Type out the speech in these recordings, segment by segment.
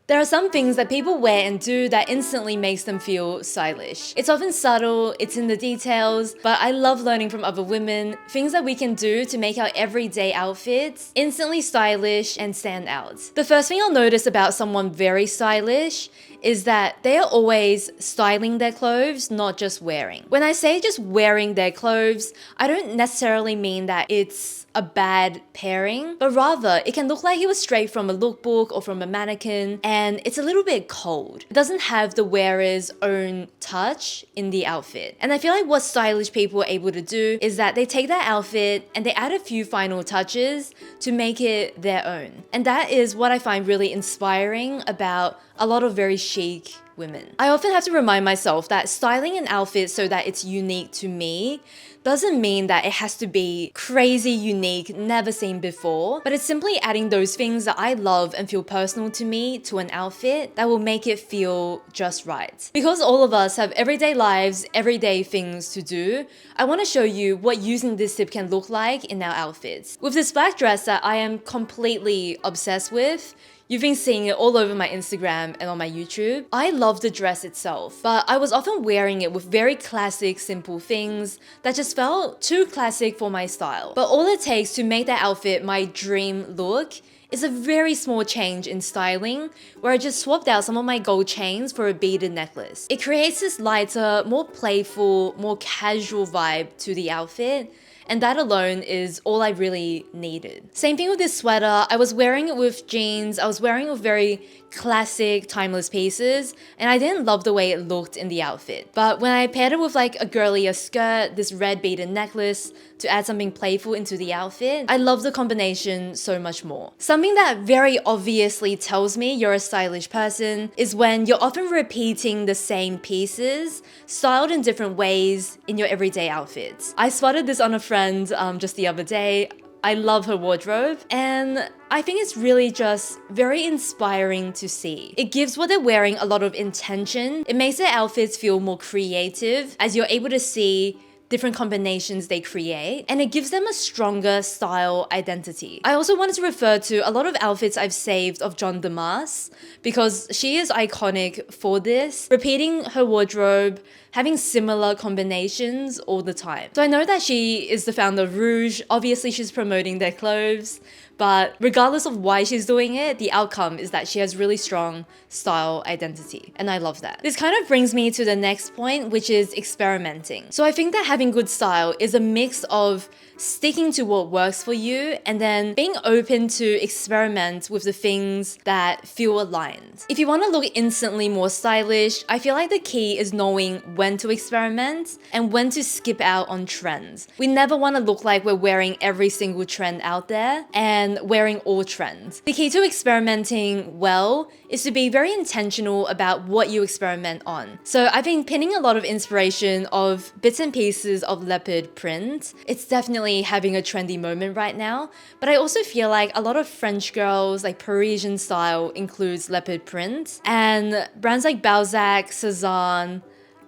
There are some things that people wear and do that instantly makes them feel stylish. It's often subtle, it's in the details, but I love learning from other women, things that we can do to make our everyday outfits instantly stylish and stand out. The first thing I'll notice about someone very stylish is that they are always styling their clothes, not just wearing. When I say just wearing their clothes, I don't necessarily mean that it's a bad pairing, but rather it can look like it was straight from a lookbook or from a mannequin, and it's a little bit cold. It doesn't have the wearer's own touch in the outfit. And I feel like what stylish people are able to do is that they take that outfit and they add a few final touches to make it their own. And that is what I find really inspiring about a lot of very chic women. I often have to remind myself that styling an outfit so that it's unique to me doesn't mean that it has to be crazy unique, never seen before, but it's simply adding those things that I love and feel personal to me to an outfit that will make it feel just right. Because all of us have everyday lives, everyday things to do, I want to show you what using this tip can look like in our outfits. With this black dress that I am completely obsessed with, you've been seeing it all over my Instagram and on my YouTube. I love the dress itself, but I was often wearing it with very classic, simple things that just felt too classic for my style. But all it takes to make that outfit my dream look is a very small change in styling where I just swapped out some of my gold chains for a beaded necklace. It creates this lighter, more playful, more casual vibe to the outfit, and that alone is all I really needed. Same thing with this sweater. I was wearing it with jeans, I was wearing it with very classic, timeless pieces, and I didn't love the way it looked in the outfit. But when I paired it with like a girlier skirt, this red beaded necklace to add something playful into the outfit, I love the combination so much more. Something that very obviously tells me you're a stylish person is when you're often repeating the same pieces, styled in different ways in your everyday outfits. I spotted this on a friend just the other day. I love her wardrobe, and I think it's really just very inspiring to see. It gives what they're wearing a lot of intention. It makes their outfits feel more creative as you're able to see different combinations they create, and it gives them a stronger style identity. I also wanted to refer to a lot of outfits I've saved of John Damas because she is iconic for this, repeating her wardrobe, having similar combinations all the time. So I know that she is the founder of Rouge. Obviously she's promoting their clothes, but regardless of why she's doing it, the outcome is that she has really strong style identity, and I love that. This kind of brings me to the next point, which is experimenting. So I think that having good style is a mix of sticking to what works for you and then being open to experiment with the things that feel aligned. If you want to look instantly more stylish, I feel like the key is knowing when to experiment and when to skip out on trends. We never want to look like we're wearing every single trend out there and wearing all trends. The key to experimenting well is to be very intentional about what you experiment on. So I've been pinning a lot of inspiration of bits and pieces of leopard print. It's definitely having a trendy moment right now, but I also feel like a lot of French girls, like Parisian style, includes leopard print, and brands like Balzac, Cezanne,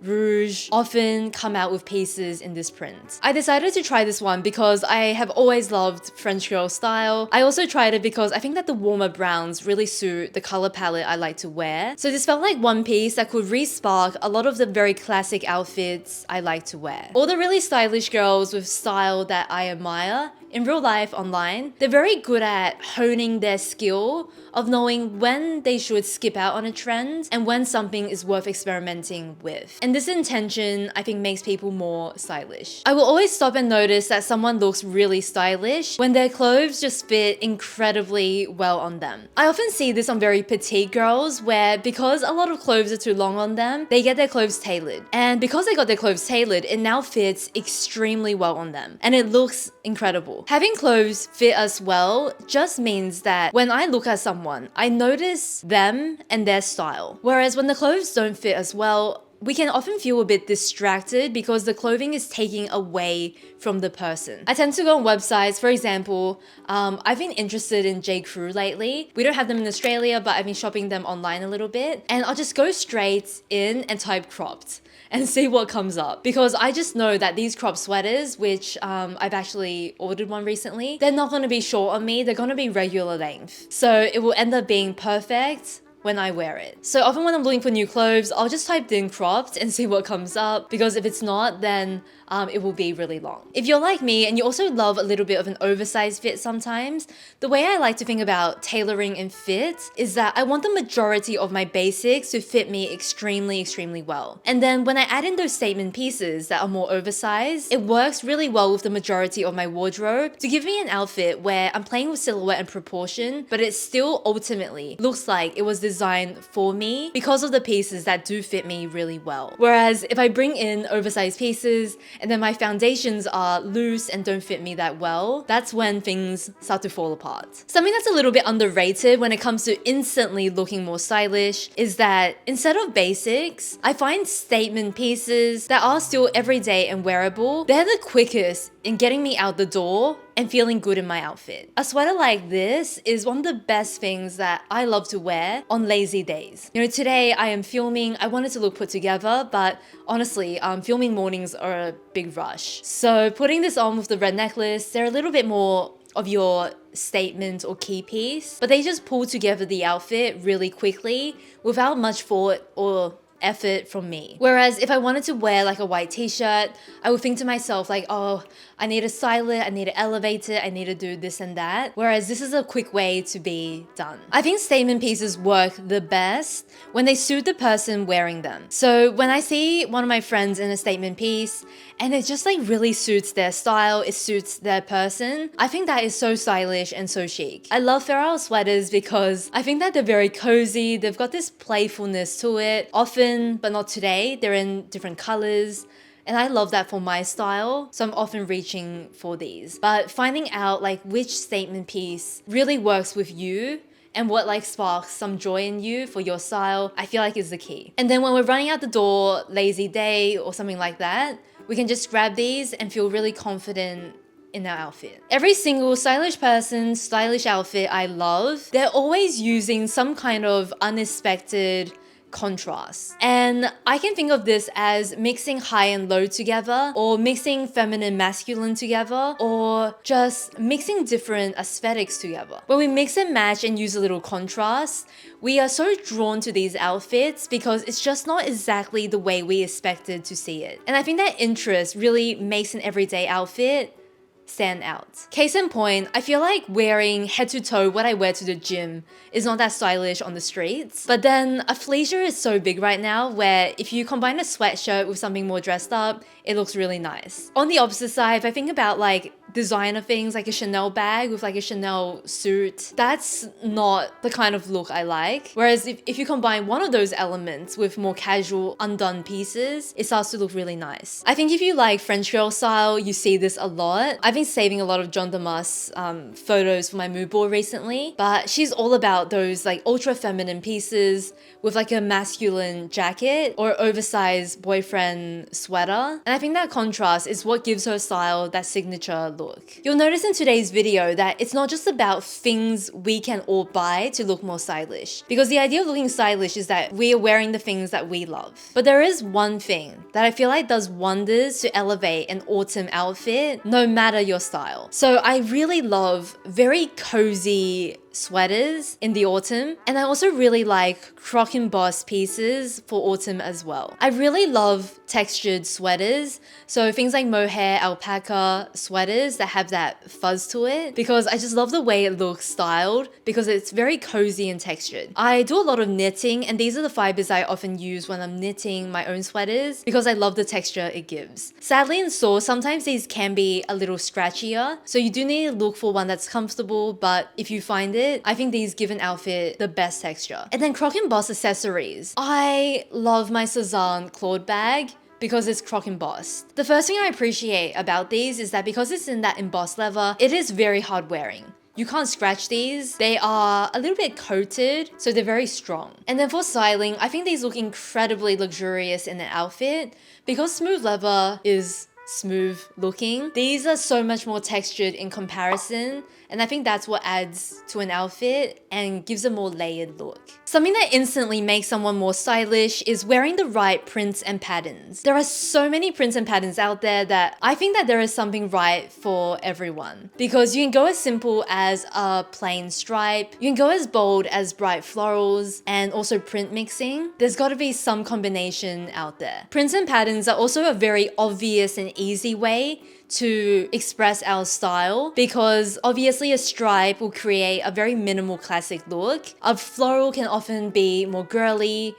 Rouge often come out with pieces in this print. I decided to try this one because I have always loved French girl style. I also tried it because I think that the warmer browns really suit the color palette I like to wear. So this felt like one piece that could re-spark a lot of the very classic outfits I like to wear. All the really stylish girls with style that I admire in real life, online, they're very good at honing their skill of knowing when they should skip out on a trend and when something is worth experimenting with. And this intention, I think, makes people more stylish. I will always stop and notice that someone looks really stylish when their clothes just fit incredibly well on them. I often see this on very petite girls where because a lot of clothes are too long on them, they get their clothes tailored. And because they got their clothes tailored, it now fits extremely well on them. And it looks incredible. Having clothes fit us well just means that when I look at someone, I notice them and their style. Whereas when the clothes don't fit us well, we can often feel a bit distracted because the clothing is taking away from the person. I tend to go on websites, for example, I've been interested in J. Crew lately. We don't have them in Australia, but I've been shopping them online a little bit. And I'll just go straight in and type cropped and see what comes up. Because I just know that these crop sweaters, which I've actually ordered one recently, they're not gonna be short on me, they're gonna be regular length. So it will end up being perfect when I wear it. So often when I'm looking for new clothes, I'll just type in cropped and see what comes up, because if it's not, then it will be really long. If you're like me and you also love a little bit of an oversized fit sometimes, the way I like to think about tailoring and fit is that I want the majority of my basics to fit me extremely, extremely well. And then when I add in those statement pieces that are more oversized, it works really well with the majority of my wardrobe to give me an outfit where I'm playing with silhouette and proportion, but it still ultimately looks like it was designed for me because of the pieces that do fit me really well. Whereas if I bring in oversized pieces and then my foundations are loose and don't fit me that well, that's when things start to fall apart. Something that's a little bit underrated when it comes to instantly looking more stylish is that instead of basics, I find statement pieces that are still everyday and wearable, they're the quickest in getting me out the door and feeling good in my outfit. A sweater like this is one of the best things that I love to wear on lazy days. You know, today I am filming, I wanted to look put together, but honestly, filming mornings are a big rush. So putting this on with the red necklace, they're a little bit more of your statement or key piece, but they just pull together the outfit really quickly without much thought or effort from me. Whereas if I wanted to wear like a white t-shirt, I would think to myself like, oh, I need to style it, I need to elevate it, I need to do this and that. Whereas this is a quick way to be done. I think statement pieces work the best when they suit the person wearing them. So when I see one of my friends in a statement piece and it just like really suits their style, it suits their person, I think that is so stylish and so chic. I love Feral sweaters because I think that they're very cozy, they've got this playfulness to it. Often, but not today, they're in different colors. And I love that for my style, so I'm often reaching for these. But finding out like which statement piece really works with you and what like sparks some joy in you for your style, I feel like is the key. And then when we're running out the door, lazy day or something like that, we can just grab these and feel really confident in our outfit. Every single stylish person, stylish outfit I love, they're always using some kind of unexpected contrast. And I can think of this as mixing high and low together, or mixing feminine masculine together, or just mixing different aesthetics together. When we mix and match and use a little contrast, we are so drawn to these outfits because it's just not exactly the way we expected to see it. And I think that interest really makes an everyday outfit stand out. Case in point, I feel like wearing head to toe what I wear to the gym is not that stylish on the streets. But then athleisure is so big right now where if you combine a sweatshirt with something more dressed up, it looks really nice. On the opposite side, if I think about like designer things like a Chanel bag with like a Chanel suit, that's not the kind of look I like. Whereas if you combine one of those elements with more casual undone pieces, it starts to look really nice. I think if you like French girl style, you see this a lot. I've been saving a lot of John Damas photos for my mood board recently, but she's all about those like ultra feminine pieces with like a masculine jacket or oversized boyfriend sweater. And I think that contrast is what gives her style that signature look. You'll notice in today's video that it's not just about things we can all buy to look more stylish, because the idea of looking stylish is that we are wearing the things that we love. But there is one thing that I feel like does wonders to elevate an autumn outfit, no matter your style. So I really love very cozy sweaters in the autumn, and I also really like croc and boss pieces for autumn as well. I really love textured sweaters, so things like mohair, alpaca sweaters that have that fuzz to it, because I just love the way it looks styled because it's very cozy and textured. I do a lot of knitting, and these are the fibers I often use when I'm knitting my own sweaters because I love the texture it gives. Sadly in stores, sometimes these can be a little scratchier, so you do need to look for one that's comfortable, but if you find it, I think these give an outfit the best texture. And then croc and boss accessories. I love my Cezanne Claude bag because it's croc embossed. The first thing I appreciate about these is that because it's in that embossed leather, it is very hard wearing. You can't scratch these. They are a little bit coated, so they're very strong. And then for styling, I think these look incredibly luxurious in an outfit because smooth leather is smooth looking. These are so much more textured in comparison, And I think that's what adds to an outfit and gives a more layered look. Something that instantly makes someone more stylish is wearing the right prints and patterns. There are so many prints and patterns out there that I think that there is something right for everyone. Because you can go as simple as a plain stripe, you can go as bold as bright florals, and also print mixing. There's got to be some combination out there. Prints and patterns are also a very obvious and easy way to express our style, because obviously a stripe will create a very minimal classic look. A floral can often be more girly.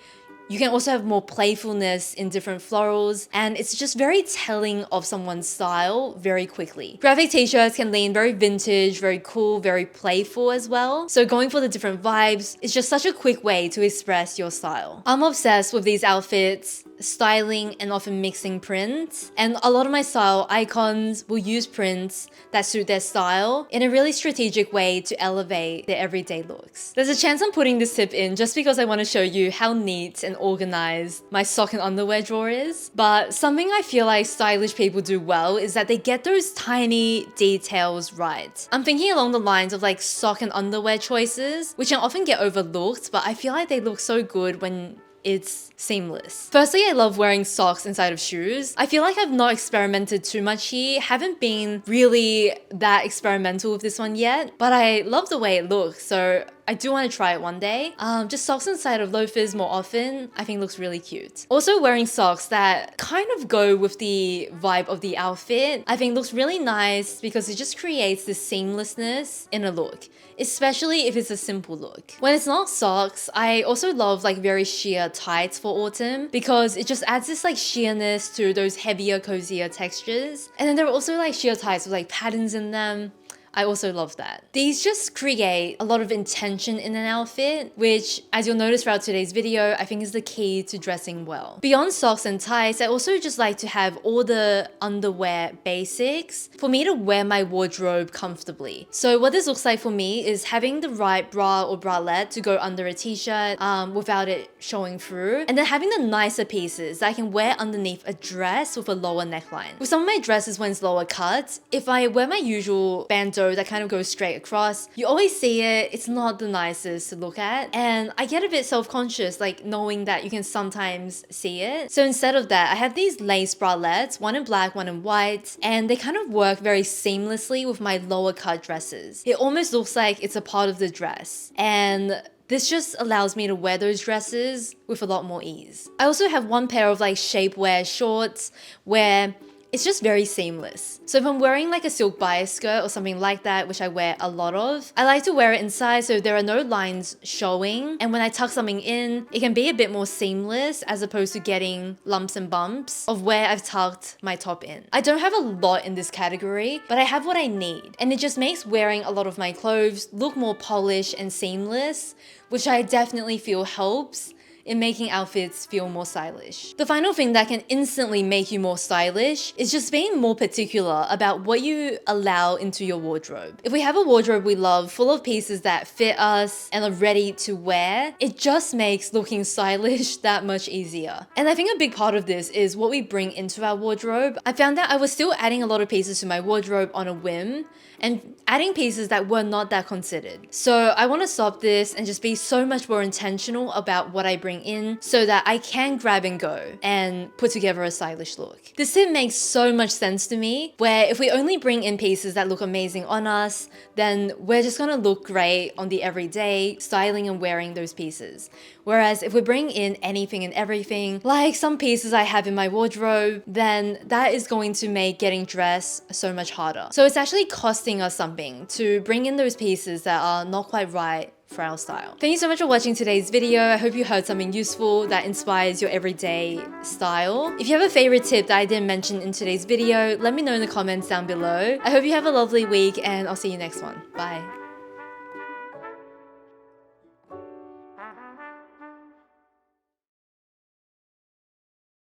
You can also have more playfulness in different florals, and it's just very telling of someone's style very quickly. Graphic t-shirts can lean very vintage, very cool, very playful as well. So going for the different vibes is just such a quick way to express your style. I'm obsessed with these outfits, styling and often mixing prints, and a lot of my style icons will use prints that suit their style in a really strategic way to elevate their everyday looks. There's a chance I'm putting this tip in just because I want to show you how neat and organized my sock and underwear drawer is, but something I feel like stylish people do well is that they get those tiny details right. I'm thinking along the lines of like sock and underwear choices, which can often get overlooked, but I feel like they look so good when it's seamless. Firstly, I love wearing socks inside of shoes. I feel like I've not experimented too much here, haven't been really that experimental with this one yet, but I love the way it looks, so I do want to try it one day. Just socks inside of loafers more often, I think looks really cute. Also wearing socks that kind of go with the vibe of the outfit, I think looks really nice because it just creates this seamlessness in a look, especially if it's a simple look. When it's not socks, I also love like very sheer tights for autumn because it just adds this like sheerness to those heavier, cozier textures. And then there are also like sheer tights with like patterns in them. I also love that. These just create a lot of intention in an outfit, which, as you'll notice throughout today's video, I think is the key to dressing well. Beyond socks and tights, I also just like to have all the underwear basics for me to wear my wardrobe comfortably. So what this looks like for me is having the right bra or bralette to go under a t-shirt without it showing through, and then having the nicer pieces that I can wear underneath a dress with a lower neckline. With some of my dresses when it's lower cut, if I wear my usual bandeau that kind of goes straight across, you always see it, it's not the nicest to look at, and I get a bit self-conscious like knowing that you can sometimes see it. So instead of that, I have these lace bralettes, one in black, one in white, and they kind of work very seamlessly with my lower cut dresses. It almost looks like it's a part of the dress, and this just allows me to wear those dresses with a lot more ease. I also have one pair of like shapewear shorts where it's just very seamless. So if I'm wearing like a silk bias skirt or something like that, which I wear a lot of, I like to wear it inside so there are no lines showing. And when I tuck something in, it can be a bit more seamless as opposed to getting lumps and bumps of where I've tucked my top in. I don't have a lot in this category, but I have what I need. And it just makes wearing a lot of my clothes look more polished and seamless, which I definitely feel helps in making outfits feel more stylish. The final thing that can instantly make you more stylish is just being more particular about what you allow into your wardrobe. If we have a wardrobe we love full of pieces that fit us and are ready to wear, it just makes looking stylish that much easier. And I think a big part of this is what we bring into our wardrobe. I found that I was still adding a lot of pieces to my wardrobe on a whim and adding pieces that were not that considered. So I want to stop this and just be so much more intentional about what I bring in so that I can grab and go and put together a stylish look. This tip makes so much sense to me, where if we only bring in pieces that look amazing on us, then we're just gonna look great on the everyday, styling and wearing those pieces. Whereas if we bring in anything and everything, like some pieces I have in my wardrobe, then that is going to make getting dressed so much harder. So it's actually costing us something to bring in those pieces that are not quite right for our style. Thank you so much for watching today's video. I hope you heard something useful that inspires your everyday style. If you have a favorite tip that I didn't mention in today's video, let me know in the comments down below. I hope you have a lovely week and I'll see you next one. Bye.